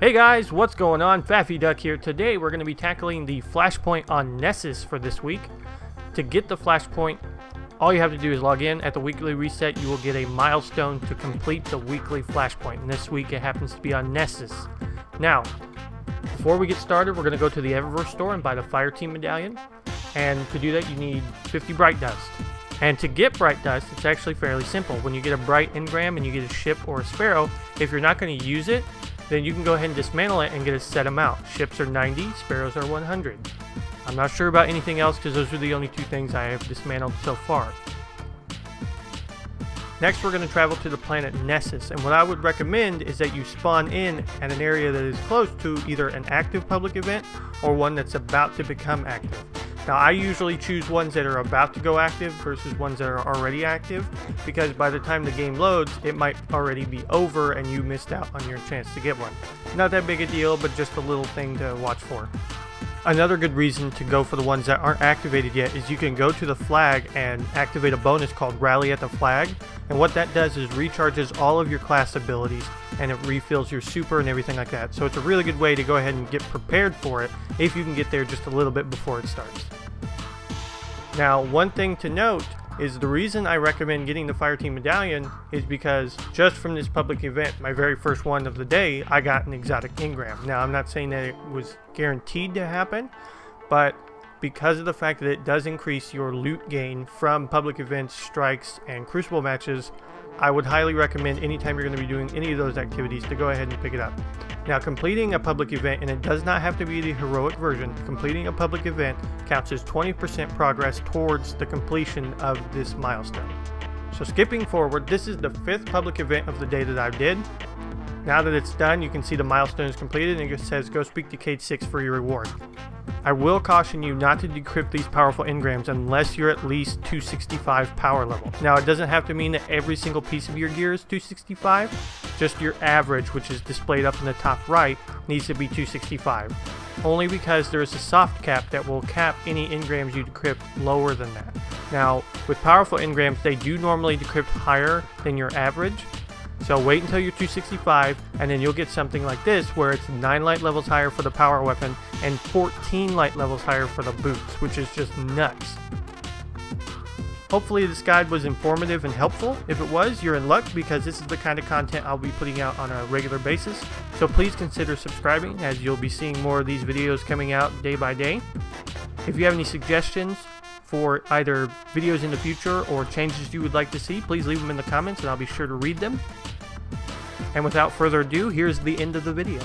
Hey guys, what's going on? FaffyDuck here. Today we're going to be tackling the Flashpoint on Nessus for this week. To get the Flashpoint, all you have to do is log in. At the weekly reset, you will get a milestone to complete the weekly Flashpoint. And this week it happens to be on Nessus. Now, before we get started, we're going to go to the Eververse store and buy the Fire Team Medallion. And to do that, you need 50 Bright Dust. And to get Bright Dust, it's actually fairly simple. When you get a Bright Engram and you get a ship or a sparrow, if you're not going to use it, then you can go ahead and dismantle it and get a set amount. Ships are 90, sparrows are 100. I'm not sure about anything else because those are the only two things I have dismantled so far. Next, we're going to travel to the planet Nessus, and what I would recommend is that you spawn in at an area that is close to either an active public event or one that's about to become active. Now, I usually choose ones that are about to go active versus ones that are already active, because by the time the game loads, it might already be over and you missed out on your chance to get one. Not that big a deal, but just a little thing to watch for. Another good reason to go for the ones that aren't activated yet is you can go to the flag and activate a bonus called Rally at the Flag, and what that does is recharges all of your class abilities and it refills your super and everything like that. So it's a really good way to go ahead and get prepared for it if you can get there just a little bit before it starts. Now, one thing to note is the reason I recommend getting the Fire Team Medallion is because just from this public event, my very first one of the day, I got an exotic engram. Now, I'm not saying that it was guaranteed to happen, but because of the fact that it does increase your loot gain from public events, strikes, and crucible matches, I would highly recommend anytime you're going to be doing any of those activities to go ahead and pick it up. Now, completing a public event, and it does not have to be the heroic version, completing a public event counts as 20% progress towards the completion of this milestone. So skipping forward, this is the 5th public event of the day that I did. Now that it's done, you can see the milestone is completed and it says go speak to Cage 6 for your reward. I will caution you not to decrypt these powerful engrams unless you're at least 265 power level. Now, it doesn't have to mean that every single piece of your gear is 265, just your average, which is displayed up in the top right, needs to be 265. Only because there is a soft cap that will cap any engrams you decrypt lower than that. Now, with powerful engrams, they do normally decrypt higher than your average. So wait until you're 265 and then you'll get something like this where it's 9 light levels higher for the power weapon and 14 light levels higher for the boots, which is just nuts. Hopefully this guide was informative and helpful. If it was, you're in luck because this is the kind of content I'll be putting out on a regular basis. So please consider subscribing as you'll be seeing more of these videos coming out day by day. If you have any suggestions for either videos in the future or changes you would like to see, please leave them in the comments and I'll be sure to read them. And without further ado, here's the end of the video.